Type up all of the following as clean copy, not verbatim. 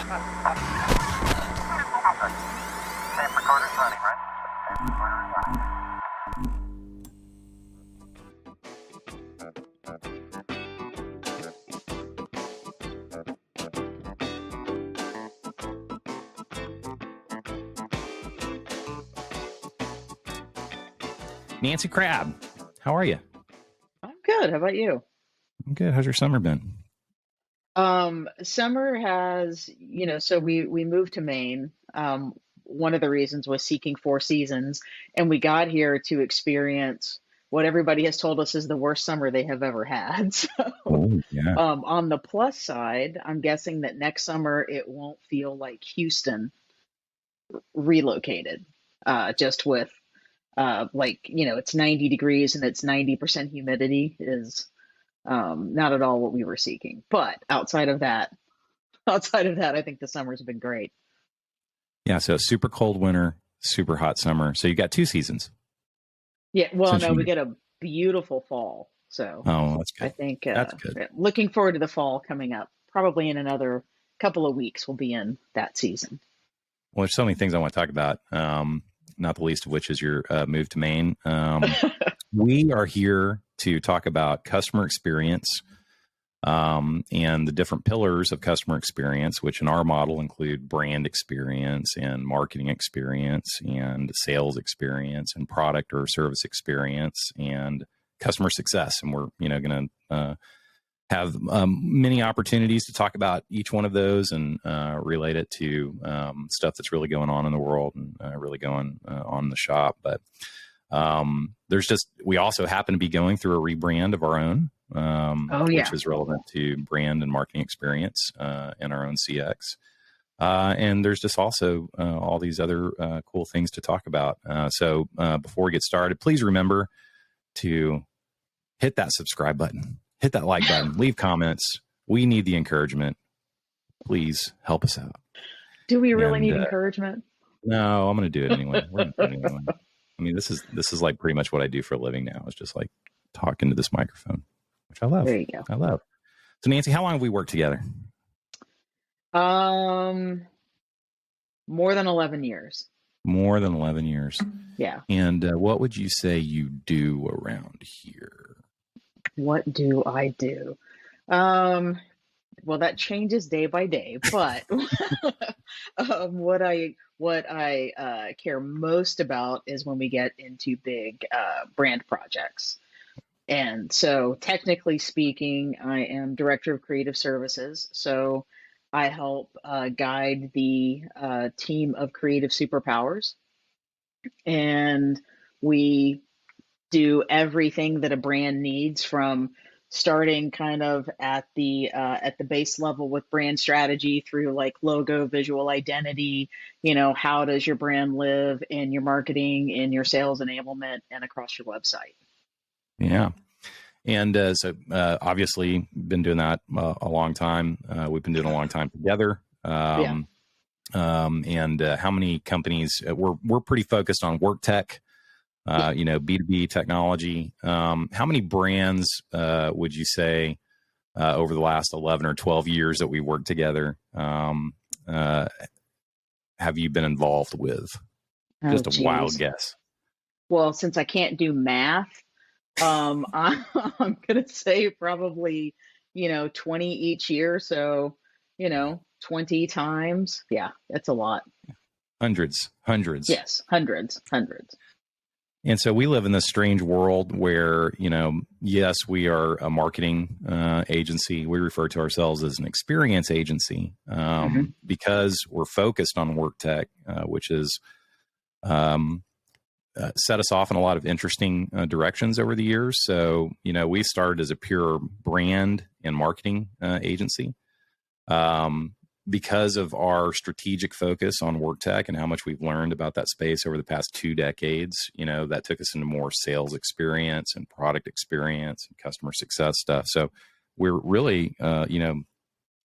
Tape recorder's running, right? Tape recorder's running. Nancy Crabb, how are you? I'm good. How about you? I'm good. How's your summer been? Summer has, so we moved to Maine. One of the reasons was seeking four seasons, and we got here to experience what everybody has told us is the worst summer they have ever had. So, Oh, yeah. on the plus side, I'm guessing that next summer it won't feel like Houston relocated, just with it's 90 degrees and it's 90% humidity is not at all what we were seeking. But outside of that, I think the summers have been great. Yeah. So super cold winter, super hot summer. So you got two seasons. Yeah. Well, no, we get a beautiful fall. So that's good. I think That's good. looking forward to the fall coming up. Probably in another couple of weeks, we'll be in that season. Well, there's so many things I want to talk about. Not the least of which is your move to Maine. We are here to talk about customer experience and the different pillars of customer experience, which in our model include brand experience and marketing experience and sales experience and product or service experience and customer success. And we're, going to have many opportunities to talk about each one of those and relate it to stuff that's really going on in the world and really going on in the shop. But we also happen to be going through a rebrand of our own, which is relevant to brand and marketing experience in our own CX. And there's just also all these other cool things to talk about. So before we get started, please remember to hit that subscribe button. Hit that like button, leave comments. We need the encouragement. Please help us out. Do we really need encouragement? No, I'm going to do it anyway. We're going to do it anyway. I mean, this is like pretty much what I do for a living now. It's just like talking to this microphone, which I love. There you go. I love. So Nancy, how long have we worked together? More than 11 years. More than 11 years. Yeah. And what would you say you do around here? What do I do? Well, that changes day by day, but what I care most about is when we get into big brand projects. And so technically speaking, I am director of creative services. So I help guide the team of creative superpowers. And we do everything that a brand needs, from starting kind of at the base level with brand strategy through like logo, visual identity, how does your brand live in your marketing, in your sales enablement, and across your website. Yeah. And so obviously been doing that a long time. We've been doing a long time together. And how many companies we're pretty focused on work tech, B2B technology. How many brands would you say over the last 11 or 12 years that we worked together have you been involved with? Just a wild guess. Well, since I can't do math, I'm going to say probably, 20 each year. So, 20 times. Yeah, that's a lot. Hundreds. Yes, hundreds. And so we live in this strange world where, yes, we are a marketing agency. We refer to ourselves as an experience agency because we're focused on work tech, which is set us off in a lot of interesting directions over the years. So, we started as a pure brand and marketing agency. Because of our strategic focus on work tech and how much we've learned about that space over the past 2 decades, that took us into more sales experience and product experience and customer success stuff. So we're really,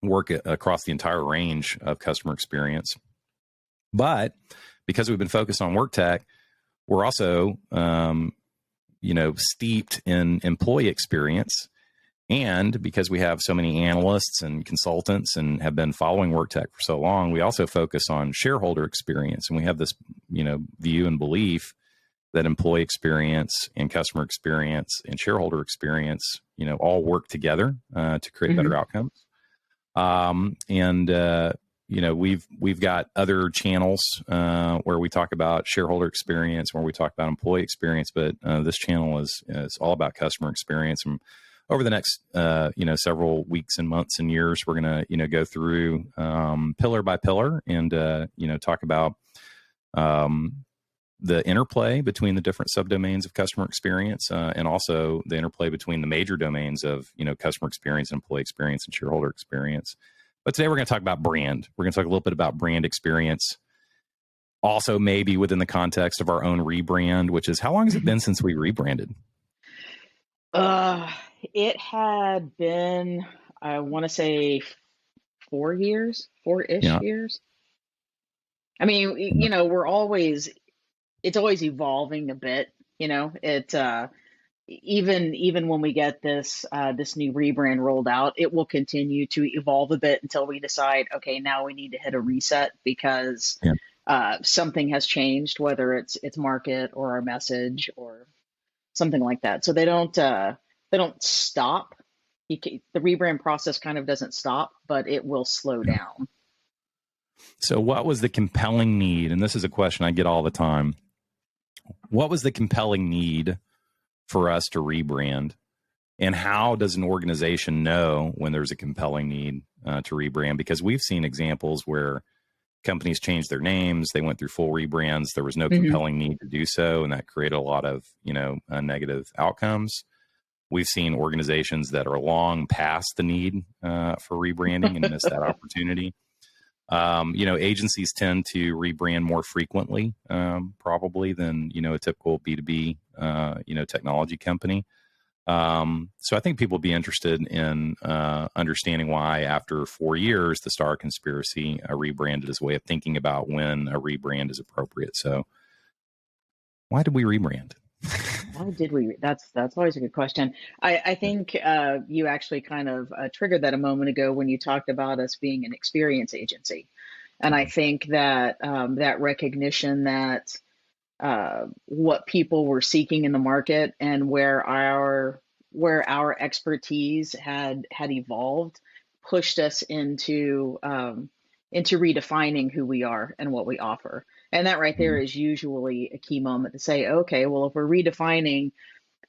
work across the entire range of customer experience. But because we've been focused on work tech, we're also, steeped in employee experience. And because we have so many analysts and consultants and have been following WorkTech for so long, we also focus on shareholder experience. And we have this, view and belief that employee experience and customer experience and shareholder experience, all work together to create better outcomes. We've got other channels where we talk about shareholder experience, where we talk about employee experience, but this channel is all about customer experience. And over the next, several weeks and months and years, we're going to, go through pillar by pillar and, talk about the interplay between the different subdomains of customer experience and also the interplay between the major domains of, customer experience, employee experience, and shareholder experience. But today we're going to talk about brand. We're going to talk a little bit about brand experience. Also, maybe within the context of our own rebrand, which is how long has it been since we rebranded? It had been, I want to say 4-ish years. I mean, it's always evolving a bit, even when we get this new rebrand rolled out, it will continue to evolve a bit until we decide, okay, now we need to hit a reset because something has changed, whether it's market or our message or something like that. So they don't stop. The rebrand process kind of doesn't stop, but it will slow down. So what was the compelling need? And this is a question I get all the time. What was the compelling need for us to rebrand? And how does an organization know when there's a compelling need to rebrand? Because we've seen examples where companies changed their names, they went through full rebrands, there was no compelling need to do so, and that created a lot of negative outcomes. We've seen organizations that are long past the need for rebranding and miss that opportunity. Agencies tend to rebrand more frequently, probably than, a typical B2B, technology company. So I think people would be interested in understanding why after 4 years, the Star Conspiracy rebranded as a way of thinking about when a rebrand is appropriate. So why did we rebrand? Why did we? That's always a good question. I think you actually kind of triggered that a moment ago when you talked about us being an experience agency, and I think that that recognition that what people were seeking in the market and where our expertise had evolved pushed us into redefining who we are and what we offer. And that right there is usually a key moment to say, okay, well, if we're redefining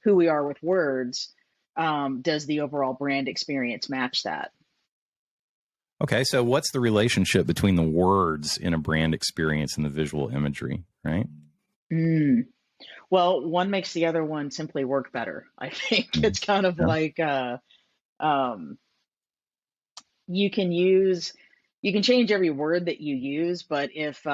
who we are with words, does the overall brand experience match that? Okay, so what's the relationship between the words in a brand experience and the visual imagery, right? Well, one makes the other one simply work better. I think it's kind of like you can change every word that you use, but if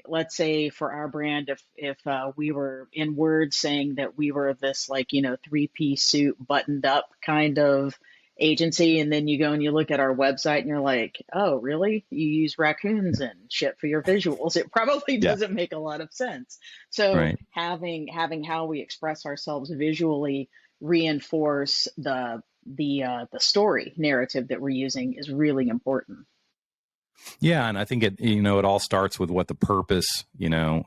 let's say for our brand, if we were in words saying that we were this 3-piece suit buttoned up kind of agency, and then you go and you look at our website and you're like, oh, really? You use raccoons and shit for your visuals? It probably doesn't make a lot of sense. So having how we express ourselves visually reinforce the story narrative that we're using is really important. Yeah, and I think it all starts with what the purpose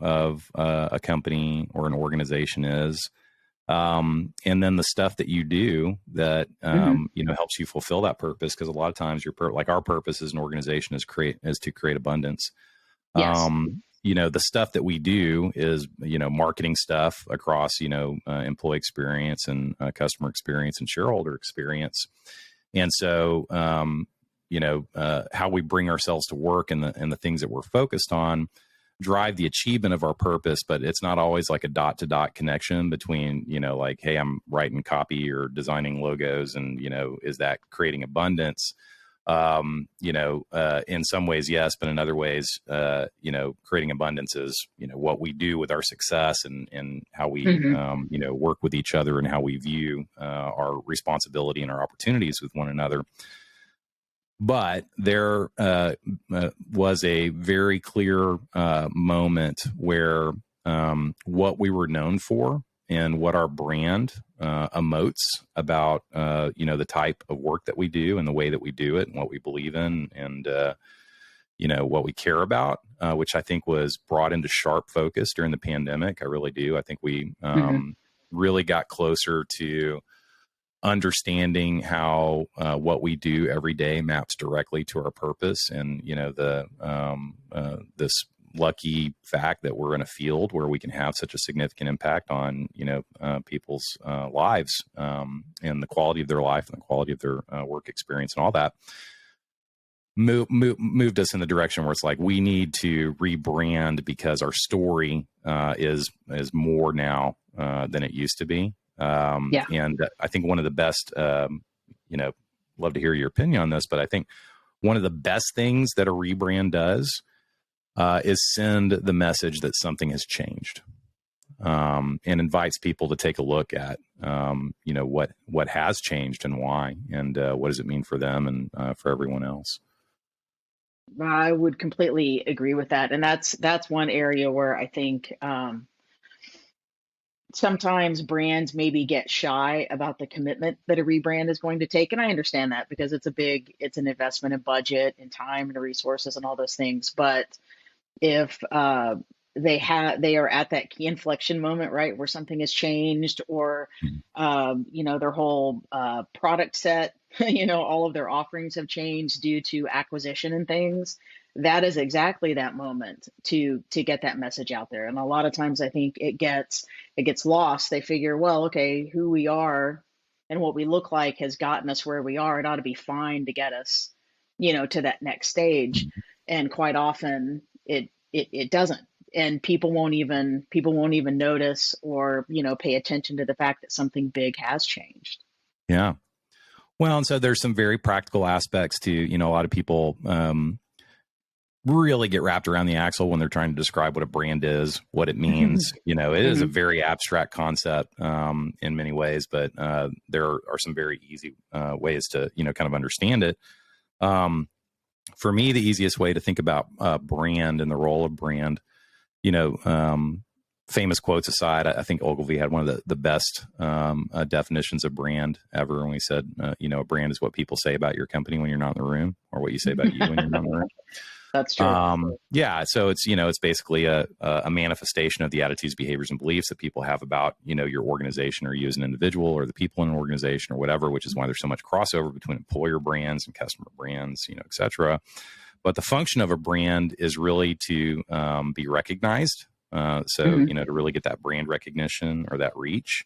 of a company or an organization is, and then the stuff that you do that helps you fulfill that purpose. Because a lot of times our purpose as an organization is to create abundance. Yes. The stuff that we do is marketing stuff across employee experience and customer experience and shareholder experience, and so how we bring ourselves to work and the things that we're focused on drive the achievement of our purpose. But it's not always like a dot to dot connection between, hey, I'm writing copy or designing logos and, is that creating abundance? In some ways, yes, but in other ways, creating abundance is, what we do with our success and how we, work with each other and how we view our responsibility and our opportunities with one another. But there was a very clear moment where what we were known for in what our brand emotes about, the type of work that we do and the way that we do it and what we believe in and, what we care about, which I think was brought into sharp focus during the pandemic. I really do. I think we really got closer to understanding how what we do every day maps directly to our purpose, and this lucky fact that we're in a field where we can have such a significant impact on people's lives, and the quality of their life and the quality of their work experience and all that. Moved us in the direction where it's like we need to rebrand because our story is more now than it used to be. And I think one of the best, love to hear your opinion on this, but I think one of the best things that a rebrand does is send the message that something has changed, and invites people to take a look at, what has changed and why, and what does it mean for them and for everyone else. I would completely agree with that. And that's one area where I think sometimes brands maybe get shy about the commitment that a rebrand is going to take. And I understand that because it's an investment in budget and time and resources and all those things. But if they are at that key inflection moment, right, where something has changed, or their whole product set, all of their offerings have changed due to acquisition and things, that is exactly that moment to get that message out there. And a lot of times I think it gets lost. They figure, well, okay, who we are and what we look like has gotten us where we are. It ought to be fine to get us, to that next stage. And quite often it doesn't. And people won't even notice or, pay attention to the fact that something big has changed. Yeah. Well, and so there's some very practical aspects to, a lot of people really get wrapped around the axle when they're trying to describe what a brand is, what it means. It is a very abstract concept in many ways, but there are some very easy ways to, kind of understand it. For me, the easiest way to think about brand and the role of brand, famous quotes aside, I think Ogilvy had one of the best definitions of brand ever. When we said, a brand is what people say about your company when you're not in the room, or what you say about you when you're not in the room. That's true. Yeah. So it's basically a manifestation of the attitudes, behaviors, and beliefs that people have about, your organization or you as an individual or the people in an organization or whatever, which is why there's so much crossover between employer brands and customer brands, et cetera. But the function of a brand is really to be recognized. To really get that brand recognition or that reach,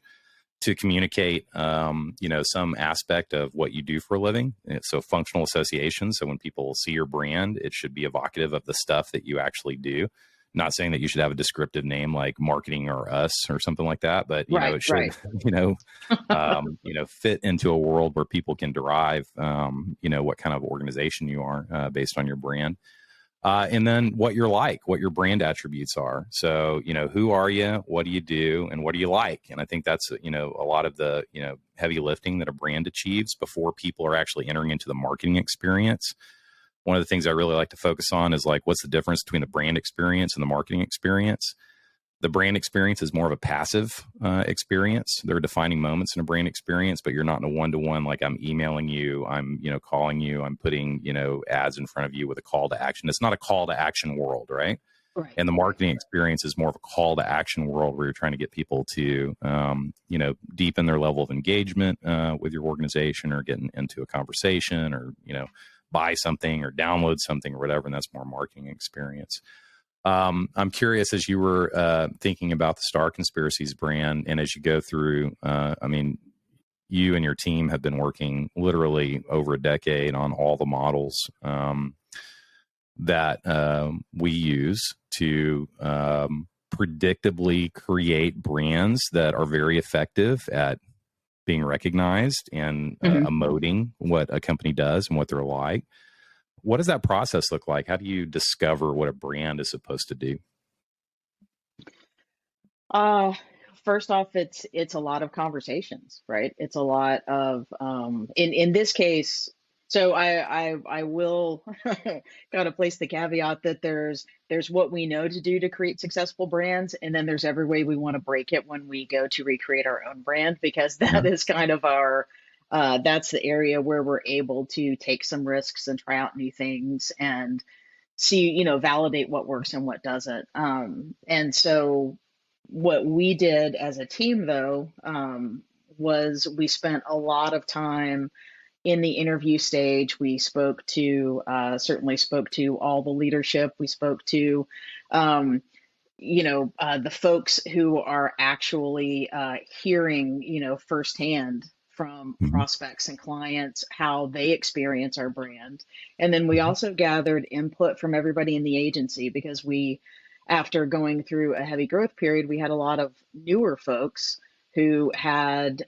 to communicate, some aspect of what you do for a living. So functional association. So when people see your brand, it should be evocative of the stuff that you actually do. Not saying that you should have a descriptive name like marketing or us or something like that, but it should, fit into a world where people can derive, what kind of organization you are based on your brand. And then what you're like, what your brand attributes are. So, who are you? What do you do? And what do you like? And I think that's, a lot of the, heavy lifting that a brand achieves before people are actually entering into the marketing experience. One of the things I really like to focus on is like, what's the difference between the brand experience and the marketing experience? The brand experience is more of a passive experience. There are defining moments in a brand experience, but you're not in a one-to-one, like I'm emailing you, I'm, calling you, I'm putting, ads in front of you with a call to action. It's not a call to action world, right? Right. And the marketing experience is more of a call to action world where you're trying to get people to, deepen their level of engagement with your organization, or getting into a conversation, or, buy something or download something or whatever. And that's more marketing experience. I'm curious, as you were thinking about the Star Conspiracies brand, and as you go through, you and your team have been working literally over a decade on all the models that we use to predictably create brands that are very effective at being recognized and emoting what a company does and what they're like. What does that process look like? How do you discover what a brand is supposed to do? First off, it's a lot of conversations, right? It's a lot of, in this case, So I will gotta place the caveat that there's what we know to do to create successful brands, and then there's every way we want to break it when we go to recreate our own brand, because Yeah. that is kind of our that's the area where we're able to take some risks and try out new things and see, validate what works and what doesn't. And so what we did as a team, though, was we spent a lot of time in the interview stage. We certainly spoke to all the leadership. We spoke to, the folks who are actually hearing, firsthand from Mhm. prospects and clients how they experience our brand. And then we also gathered input from everybody in the agency, because after going through a heavy growth period, we had a lot of newer folks who had,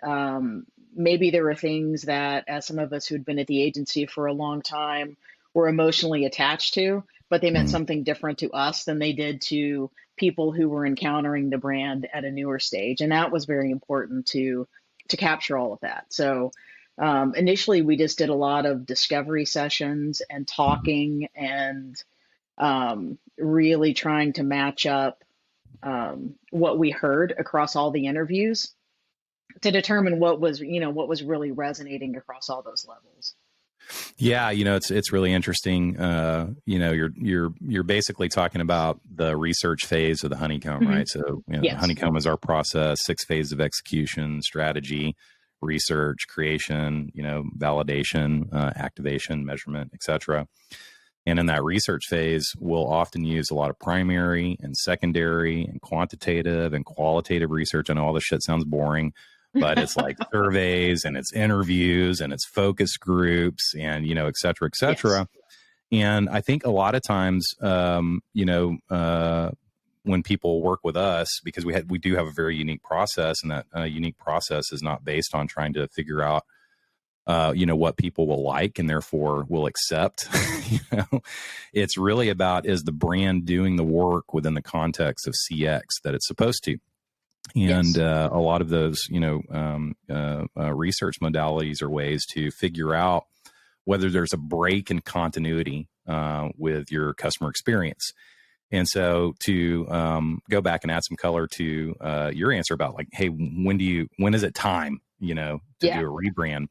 maybe there were things that, as some of us who'd been at the agency for a long time, were emotionally attached to, but they meant Mhm. something different to us than they did to people who were encountering the brand at a newer stage. And that was very important to capture all of that. So initially, we just did a lot of discovery sessions and talking, and really trying to match up what we heard across all the interviews to determine what was really resonating across all those levels. Yeah, it's really interesting. You're basically talking about the research phase of the honeycomb, Hmm. right? So, the Yes. honeycomb is our process, 6 phases of execution, strategy, research, creation, validation, activation, measurement, etc. And in that research phase, we'll often use a lot of primary and secondary and quantitative and qualitative research. I know all this shit sounds boring, but it's like surveys and it's interviews and it's focus groups and, et cetera, et Yes. cetera. And I think a lot of times, when people work with us, because we do have a very unique process, and that unique process is not based on trying to figure out what people will like and therefore will accept. It's really about, is the brand doing the work within the context of CX that it's supposed to? And Yes. a lot of those, research modalities are ways to figure out whether there's a break in continuity with your customer experience. And so to go back and add some color to your answer about like, hey, when is it time, to Yeah. do a rebrand?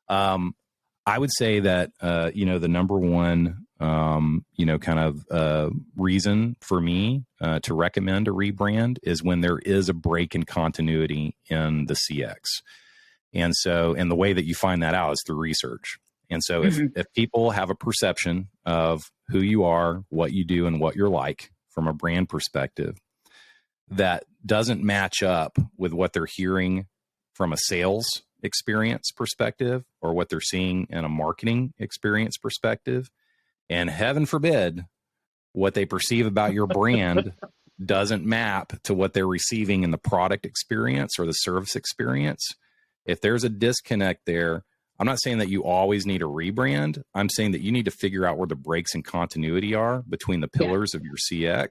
I would say that, the number one, kind of reason for me to recommend a rebrand is when there is a break in continuity in the CX. And the way that you find that out is through research. And so Hmm. if people have a perception of who you are, what you do, and what you're like from a brand perspective that doesn't match up with what they're hearing from a sales experience perspective or what they're seeing in a marketing experience perspective, and heaven forbid what they perceive about your brand doesn't map to what they're receiving in the product experience or the service experience, if there's a disconnect there, I'm not saying that you always need a rebrand. I'm saying that you need to figure out where the breaks in continuity are between the Yeah. pillars of your CX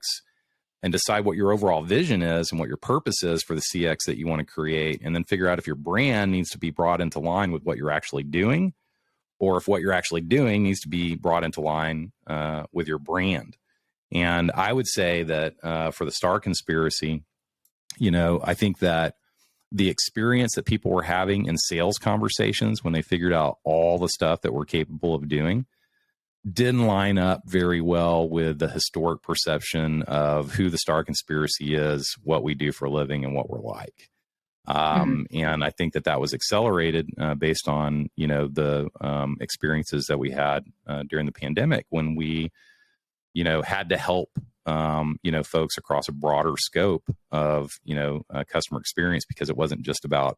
and decide what your overall vision is and what your purpose is for the CX that you want to create. And then figure out if your brand needs to be brought into line with what you're actually doing, or if what you're actually doing needs to be brought into line with your brand. And I would say that for the Star Conspiracy, I think that the experience that people were having in sales conversations when they figured out all the stuff that we're capable of doing didn't line up very well with the historic perception of who the Star Conspiracy is, what we do for a living, and what we're like. Hmm. And I think that was accelerated based on, the experiences that we had during the pandemic when we, had to help, folks across a broader scope of, customer experience, because it wasn't just about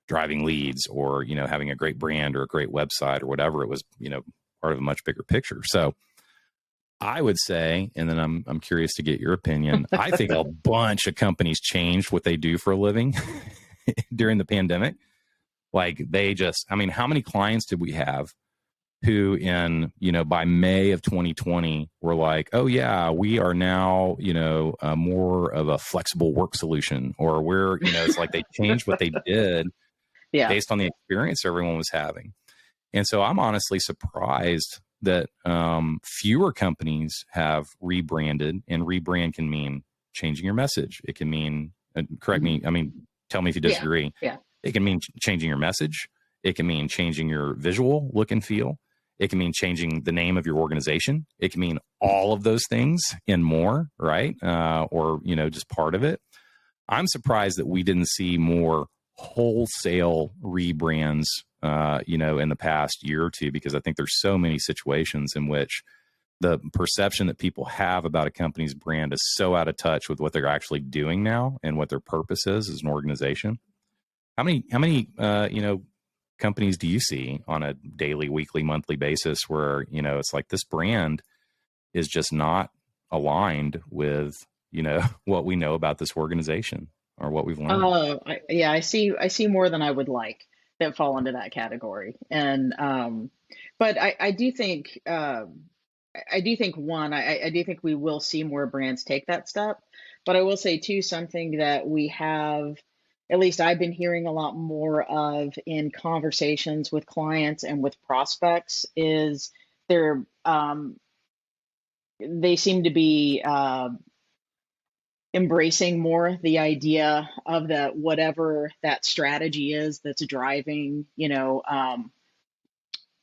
driving leads or, having a great brand or a great website or whatever. It was, part of a much bigger picture. So I would say, and then I'm curious to get your opinion. I think a bunch of companies changed what they do for a living during the pandemic. Like how many clients did we have who by May of 2020 were like, oh yeah, we are now, more of a flexible work solution, or it's like they changed what they did Yeah. based on the experience everyone was having. And so I'm honestly surprised that fewer companies have rebranded, and rebrand can mean changing your message. It can mean, correct me, I mean, tell me if you Yeah. disagree. Yeah. It can mean changing your message. It can mean changing your visual look and feel. It can mean changing the name of your organization. It can mean all of those things and more, right? Or, just part of it. I'm surprised that we didn't see more wholesale rebrands, in the past year or two, because I think there's so many situations in which the perception that people have about a company's brand is so out of touch with what they're actually doing now and what their purpose is as an organization. How many, companies do you see on a daily, weekly, monthly basis where, it's like this brand is just not aligned with, what we know about this organization or what we've learned? I see more than I would like that fall into that category. And but I do think I do think I do think we will see more brands take that step. But I will say too, something that we have, at least I've been hearing a lot more of in conversations with clients and with prospects, is they're they seem to be embracing more the idea of that, whatever that strategy is that's driving,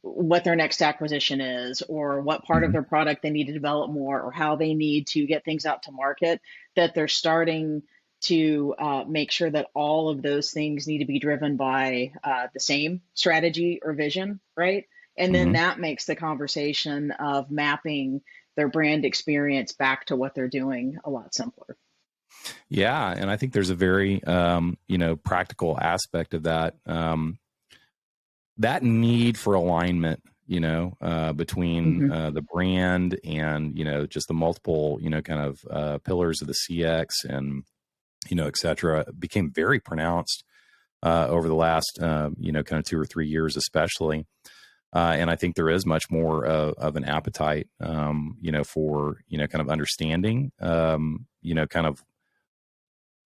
what their next acquisition is, or what part of Mhm. their product they need to develop more, or how they need to get things out to market, that they're starting to make sure that all of those things need to be driven by the same strategy or vision, right? And then Mhm. that makes the conversation of mapping their brand experience back to what they're doing a lot simpler. Yeah, and I think there's a very practical aspect of that. That need for alignment, between Hmm. the brand and just the multiple kind of pillars of the CX and et cetera, became very pronounced over the last kind of 2 or 3 years, especially. And I think there is much more of an appetite, for kind of understanding, kind of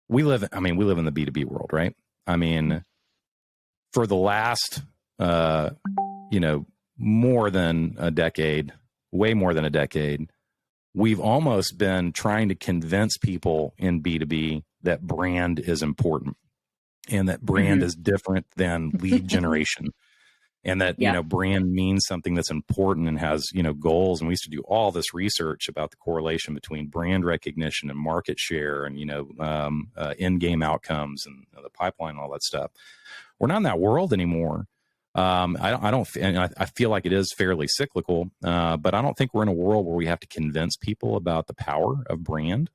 we live in the B2B world, right? I mean, for the last, uh, more than a decade, way more than a decade, we've almost been trying to convince people in B2B that brand is important and that brand Hmm. is different than lead generation. And that, Yeah. brand means something that's important and has, goals. And we used to do all this research about the correlation between brand recognition and market share and, in-game outcomes and the pipeline and all that stuff. We're not in that world anymore. I feel like it is fairly cyclical, but I don't think we're in a world where we have to convince people about the power of brand.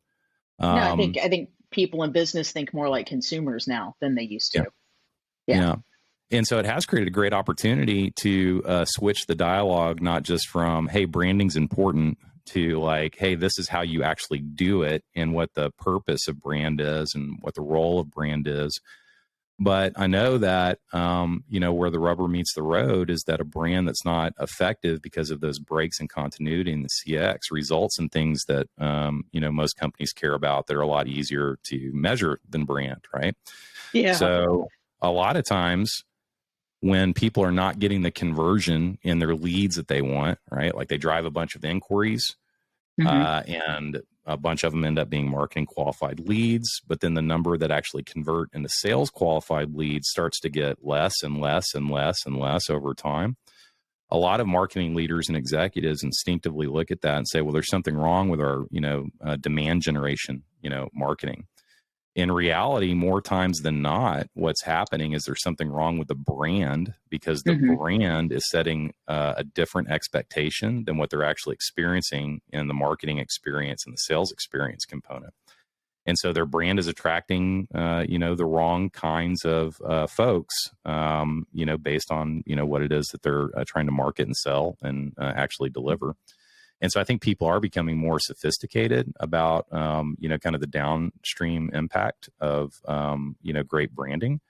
No, I Um, think people in business think more like consumers now than they used yeah, to. Yeah. yeah. And so it has created a great opportunity to switch the dialogue, not just from, hey, branding's important, to like, hey, this is how you actually do it and what the purpose of brand is and what the role of brand is. But I know that, where the rubber meets the road is that a brand that's not effective because of those breaks in continuity in the CX results in things that, most companies care about that are a lot easier to measure than brand, right? Yeah. So a lot of times, when people are not getting the conversion in their leads that they want, right? Like they drive a bunch of inquiries, Hmm. and a bunch of them end up being marketing qualified leads, but then the number that actually convert into sales qualified leads starts to get less and less and less and less over time. A lot of marketing leaders and executives instinctively look at that and say, well, there's something wrong with our, demand generation, marketing. In reality, more times than not, what's happening is there's something wrong with the brand, because the Hmm. brand is setting a different expectation than what they're actually experiencing in the marketing experience and the sales experience component. And so their brand is attracting, the wrong kinds of folks, based on, what it is that they're trying to market and sell and actually deliver. And so I think people are becoming more sophisticated about, kind of the downstream impact of, great branding.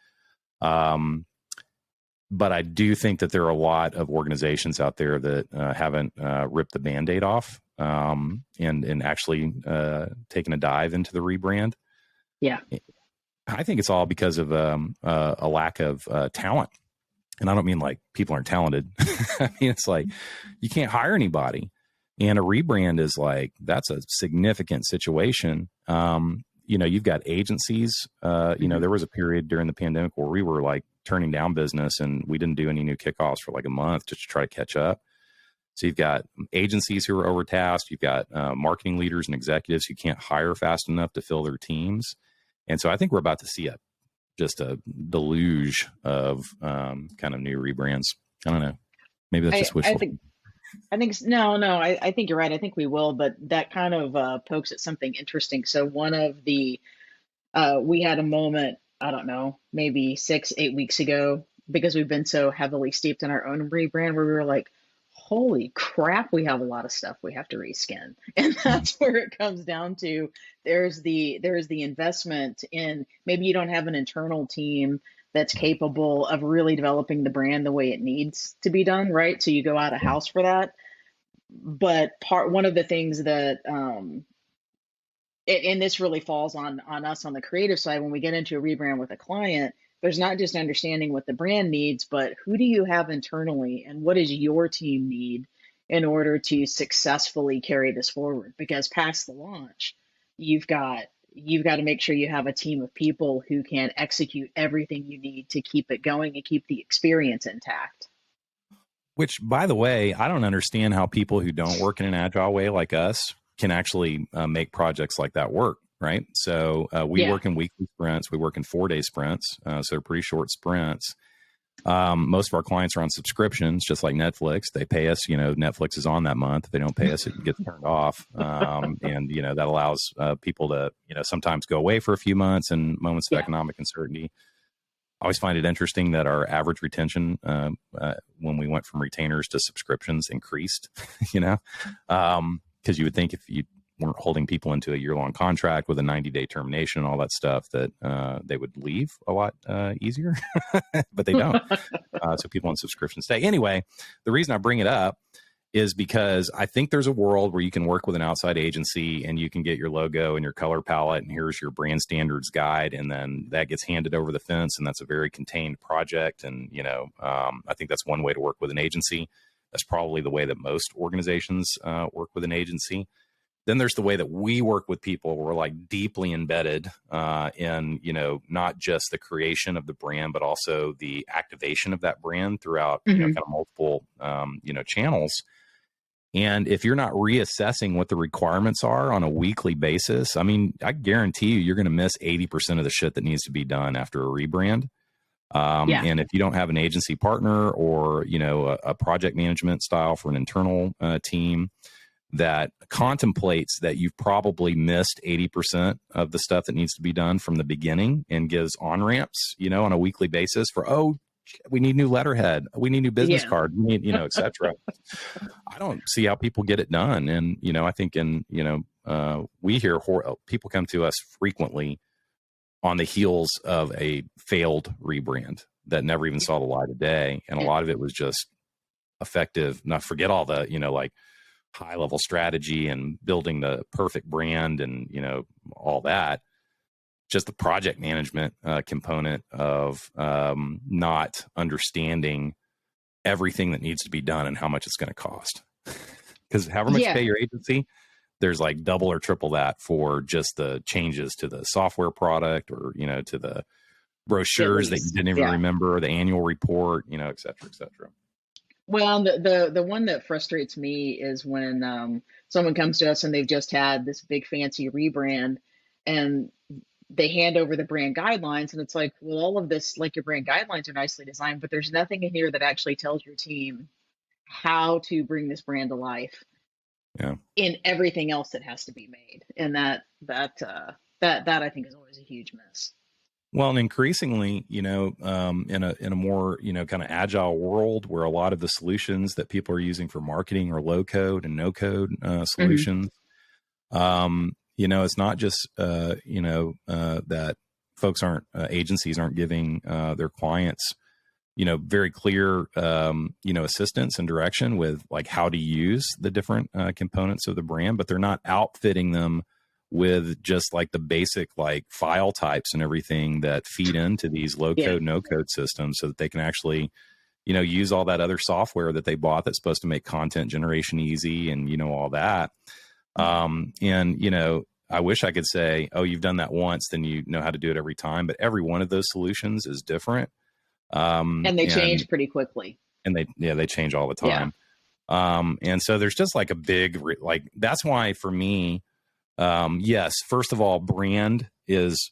But I do think that there are a lot of organizations out there that haven't ripped the Band-Aid off, and actually taken a dive into the rebrand. Yeah. I think it's all because of a lack of talent And I don't mean like people aren't talented. I mean, it's like you can't hire anybody. And a rebrand is like, that's a significant situation. You've got agencies, there was a period during the pandemic where we were like turning down business and we didn't do any new kickoffs for like a month just to try to catch up. So you've got agencies who are overtasked. You've got marketing leaders and executives who can't hire fast enough to fill their teams. And so I think we're about to see just a deluge of kind of new rebrands. I don't know. Maybe that's just wishful. I think you're right. I think we will, but that kind of pokes at something interesting. So one of the, we had a moment, I don't know, maybe 6-8 weeks ago, because we've been so heavily steeped in our own rebrand, where we were like, holy crap, we have a lot of stuff we have to reskin. And that's where it comes down to. There's the investment in, maybe you don't have an internal team that's capable of really developing the brand the way it needs to be done, right? So you go out of house for that. But one of the things that and this really falls on us on the creative side, when we get into a rebrand with a client, there's not just understanding what the brand needs, but who do you have internally and what does your team need in order to successfully carry this forward? Because past the launch, you've got to make sure you have a team of people who can execute everything you need to keep it going and keep the experience intact. Which, by the way, I don't understand how people who don't work in an agile way like us can actually make projects like that work. Right. So we work in weekly sprints. We work in 4-day sprints. So they're pretty short sprints. Most of our clients are on subscriptions, just like Netflix. They pay us, Netflix is on that month. If they don't pay us, it gets turned off. And, that allows people to, sometimes go away for a few months in moments of economic uncertainty. I always find it interesting that our average retention when we went from retainers to subscriptions increased, because you would think if you weren't holding people into a year-long contract with a 90-day termination and all that stuff, that they would leave a lot easier, but they don't. So people on subscription stay. Anyway, the reason I bring it up is because I think there's a world where you can work with an outside agency and you can get your logo and your color palette and here's your brand standards guide, and then that gets handed over the fence, and that's a very contained project. And I think that's one way to work with an agency. That's probably the way that most organizations work with an agency. Then there's the way that we work with people where we're like deeply embedded in, not just the creation of the brand, but also the activation of that brand throughout, kind of multiple, channels. And if you're not reassessing what the requirements are on a weekly basis, I mean, I guarantee you're going to miss 80% of the shit that needs to be done after a rebrand. And if you don't have an agency partner or, a project management style for an internal team that contemplates that you've probably missed 80% of the stuff that needs to be done from the beginning and gives on-ramps, on a weekly basis for, we need new letterhead, we need new business card, we need, et cetera. I don't see how people get it done. And, I think we hear people come to us frequently on the heels of a failed rebrand that never even saw the light of day. And a lot of it was just effective. Now forget all the, high level strategy and building the perfect brand and, all that. Just the project management component of not understanding everything that needs to be done and how much it's going to cost. Because however much you pay your agency, there's like double or triple that for just the changes to the software product or, to the brochures that you didn't even remember, or the annual report, et cetera, et cetera. Well, the one that frustrates me is when someone comes to us and they've just had this big fancy rebrand and they hand over the brand guidelines, and it's like, well, all of this, like your brand guidelines are nicely designed, but there's nothing in here that actually tells your team how to bring this brand to life in everything else that has to be made. And that I think is always a huge miss. Well, and increasingly, in a more, kind of agile world where a lot of the solutions that people are using for marketing are low code and no code solutions, it's not just, that folks agencies aren't giving their clients, very clear, assistance and direction with like how to use the different components of the brand, but they're not outfitting them with just like the basic like file types and everything that feed into these low code, no code systems so that they can actually, use all that other software that they bought that's supposed to make content generation easy and, all that. And, I wish I could say, oh, you've done that once, then you know how to do it every time. But every one of those solutions is different. And they change pretty quickly. And they change all the Yeah. time. And so there's just like a big, that's why for me, yes, first of all, brand is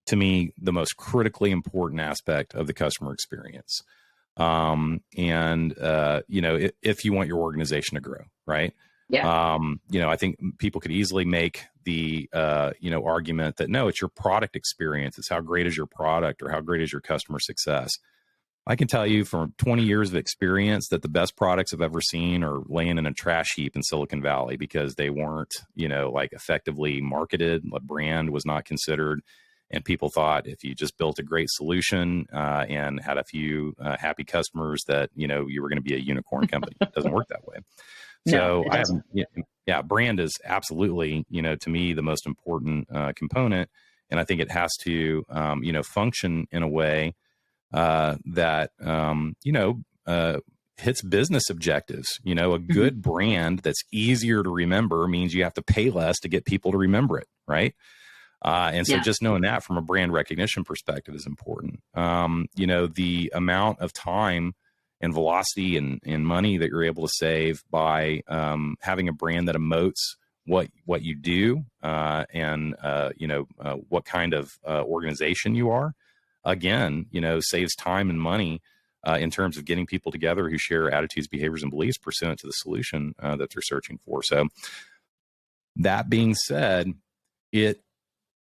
to me the most critically important aspect of the customer experience. If you want your organization to grow, right? Yeah. I think people could easily make the, argument that no, it's your product experience. It's how great is your product or how great is your customer success. I can tell you from 20 years of experience that the best products I've ever seen are laying in a trash heap in Silicon Valley because they weren't, effectively marketed. A brand was not considered. And people thought if you just built a great solution and had a few happy customers that, you were going to be a unicorn company. It doesn't work that way. So brand is absolutely, to me, the most important component. And I think it has to, function in a way that, hits business objectives. A good brand that's easier to remember means you have to pay less to get people to remember it. Right. And so just knowing that from a brand recognition perspective is important. The amount of time and velocity and money that you're able to save by having a brand that emotes what you do and what kind of organization you are, again, saves time and money in terms of getting people together who share attitudes, behaviors, and beliefs pursuant to the solution that they're searching for. So that being said, it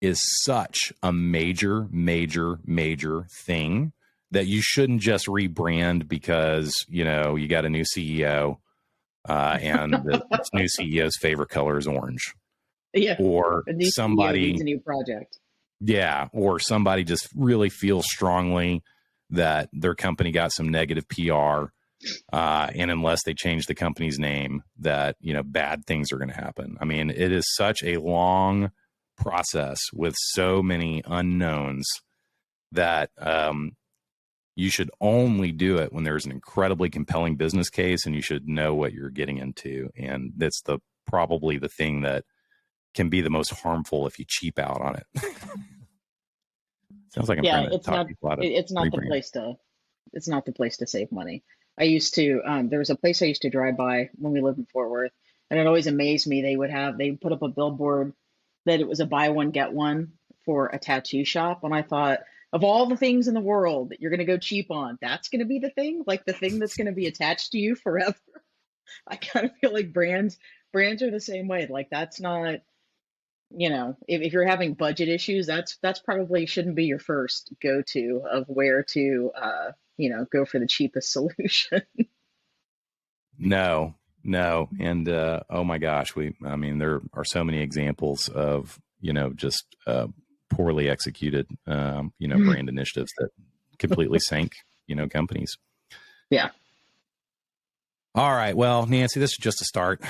is such a major, major, major thing that you shouldn't just rebrand because, you got a new CEO and the new CEO's favorite color is orange. Yeah. Or somebody needs a new project. Yeah. Or somebody just really feels strongly that their company got some negative PR. And unless they change the company's name, that, bad things are going to happen. I mean, it is such a long process with so many unknowns that you should only do it when there's an incredibly compelling business case and you should know what you're getting into. And that's probably the thing that can be the most harmful if you cheap out on it. Sounds like I'm trying to talk people out of it's not the place to save money. I used to there was a place I used to drive by when we lived in Fort Worth, and it always amazed me. They would put up a billboard that it was a buy one get one for a tattoo shop, and I thought, of all the things in the world that you're going to go cheap on, that's going to be the thing, like the thing that's going to be attached to you forever. I kind of feel like brands are the same way. Like that's not, if you're having budget issues, that's probably shouldn't be your first go-to of where to, go for the cheapest solution. No. And, oh my gosh, there are so many examples of, just, poorly executed, brand initiatives that completely sank, companies. Yeah. All right. Well, Nancy, this is just a start.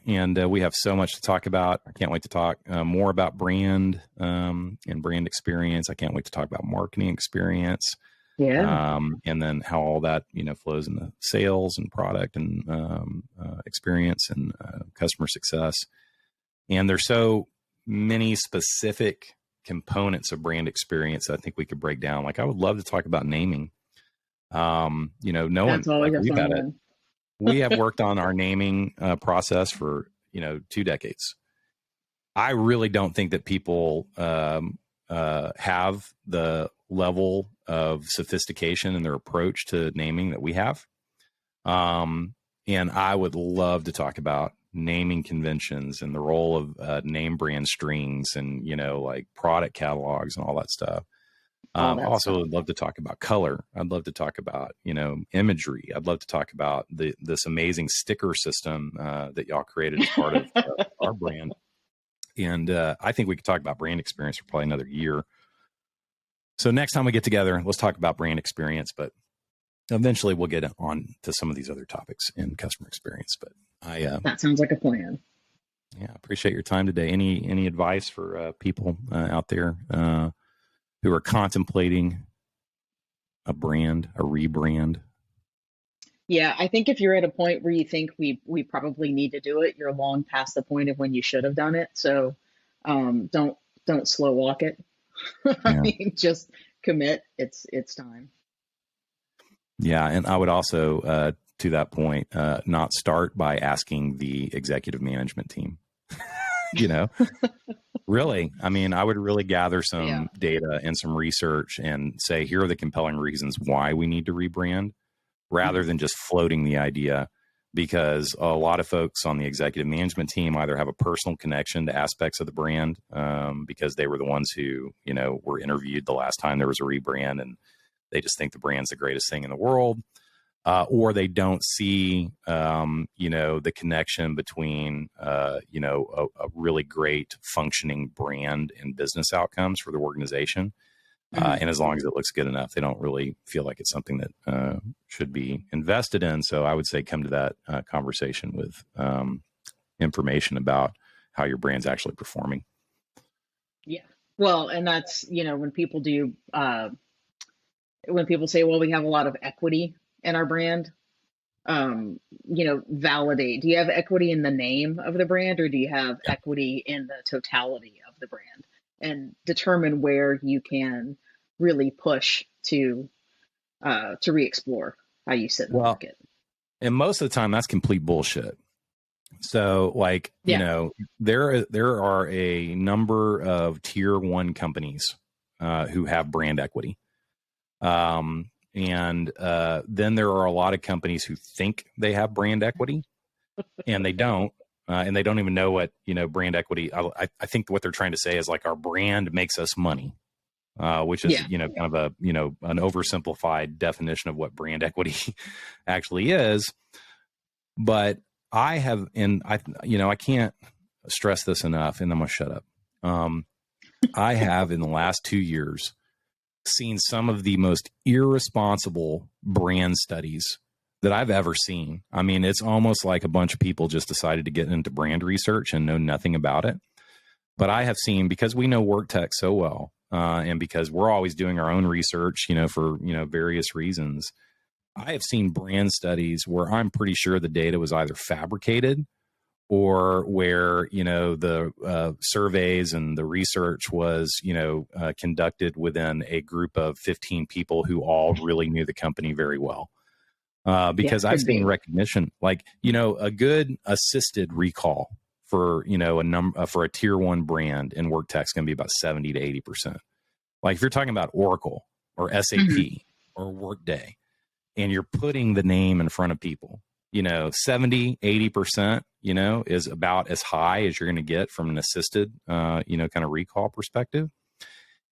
And we have so much to talk about. I can't wait to talk more about brand and brand experience. I can't wait to talk about marketing experience. Yeah. And then how all that, flows into sales and product and experience and customer success. And there's so many specific components of brand experience that I think we could break down. Like I would love to talk about naming. Knowing like we have worked on our naming process for 2 decades. I really don't think that people have the level of sophistication in their approach to naming that we have. And I would love to talk about naming conventions and the role of name brand strings and, like product catalogs and all that stuff. Also, I'd love to talk about color. I'd love to talk about, imagery. I'd love to talk about this amazing sticker system that y'all created as part of our brand. And I think we could talk about brand experience for probably another year. So next time we get together, let's talk about brand experience. But eventually we'll get on to some of these other topics in customer experience. But that sounds like a plan. Yeah, appreciate your time today. Any advice for people out there who are contemplating a rebrand? Yeah, I think if you're at a point where you think we probably need to do it, you're long past the point of when you should have done it. So don't slow walk it. I Yeah. mean, just commit. It's time. Yeah. And I would also, to that point, not start by asking the executive management team, you know, really. I mean, I would really gather Yeah. some data and some research and say, here are the compelling reasons why we need to rebrand, rather Mhm. than just floating the idea, because a lot of folks on the executive management team either have a personal connection to aspects of the brand, because they were the ones who, were interviewed the last time there was a rebrand, and they just think the brand's the greatest thing in the world, or they don't see, the connection between, a really great functioning brand and business outcomes for the organization. Mhm. And as long as it looks good enough, they don't really feel like it's something that should be invested in. So I would say come to that conversation with information about how your brand's actually performing. Yeah. Well, and that's, when people say, well, we have a lot of equity in our brand, validate. Do you have equity in the name of the brand, or do you have equity in the totality of the brand? And determine where you can really push to re-explore how you sit in the Well, market. and most of the time that's complete bullshit. So like, Yeah. there are a number of tier one companies who have brand equity. And then there are a lot of companies who think they have brand equity and they don't. And they don't even know what, brand equity. I think what they're trying to say is like our brand makes us money, which is, Yeah. kind of an oversimplified definition of what brand equity actually is. But I have, and I can't stress this enough, and I'm going to shut up. I have in the last 2 years seen some of the most irresponsible brand studies that I've ever seen. I mean, it's almost like a bunch of people just decided to get into brand research and know nothing about it. But I have seen, because we know work tech so well, and because we're always doing our own research, for various reasons, I have seen brand studies where I'm pretty sure the data was either fabricated, or where the surveys and the research was conducted within a group of 15 people who all really knew the company very well. Yeah. Because I've Could seen be. recognition, like a good assisted recall for for a tier one brand in work tech is going to be about 70 to 80%. Like if you're talking about Oracle or Mhm. SAP or Workday, and you're putting the name in front of people, 70, 80%, is about as high as you're going to get from an assisted, kind of recall perspective.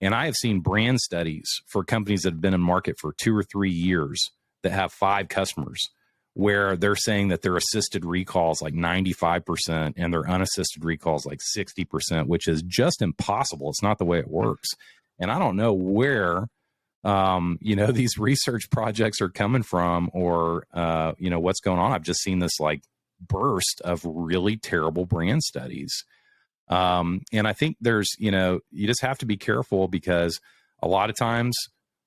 And I have seen brand studies for companies that have been in market for 2 or 3 years that have 5 customers, where they're saying that their assisted recalls like 95% and their unassisted recalls like 60%, which is just impossible. It's not the way it works. And I don't know where these research projects are coming from, or what's going on. I've just seen this like burst of really terrible brand studies. And I think there's, you just have to be careful, because a lot of times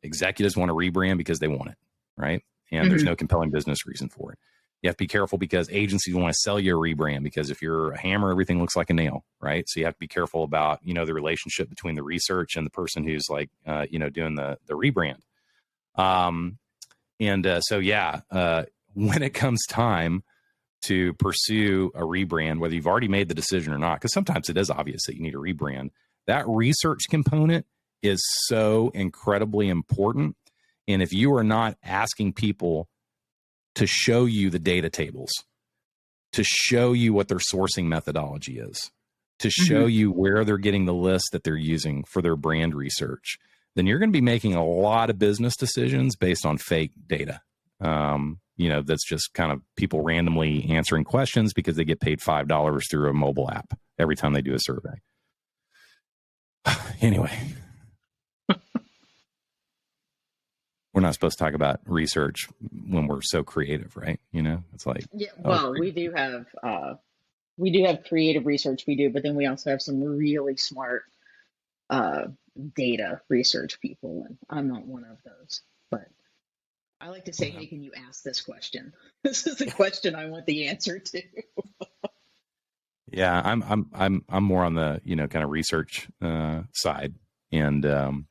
executives want to rebrand because they want it, right? And there's Mhm. no compelling business reason for it. You have to be careful because agencies want to sell you a rebrand, because if you're a hammer, everything looks like a nail, right? So you have to be careful about, the relationship between the research and the person who's like, doing the rebrand. When it comes time to pursue a rebrand, whether you've already made the decision or not, because sometimes it is obvious that you need a rebrand, that research component is so incredibly important. And if you are not asking people to show you the data tables, to show you what their sourcing methodology is, to show Mhm. you where they're getting the list that they're using for their brand research, then you're going to be making a lot of business decisions based on fake data. That's just kind of people randomly answering questions because they get paid $5 through a mobile app every time they do a survey. Anyway, we're not supposed to talk about research when we're so creative, right? It's like, Yeah. oh, Well, we do have creative research we do, but then we also have some really smart uh, data research people, and I'm not one of those. But I like to say, hey, can you ask this question? This is the question I want the answer to. Yeah, I'm more on the kind of research side, and to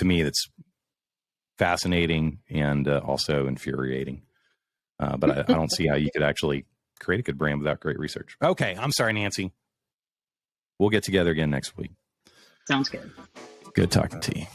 me it's fascinating and also infuriating. But I don't see how you could actually create a good brand without great research. Okay, I'm sorry, Nancy. We'll get together again next week. Sounds good. Good talking to you.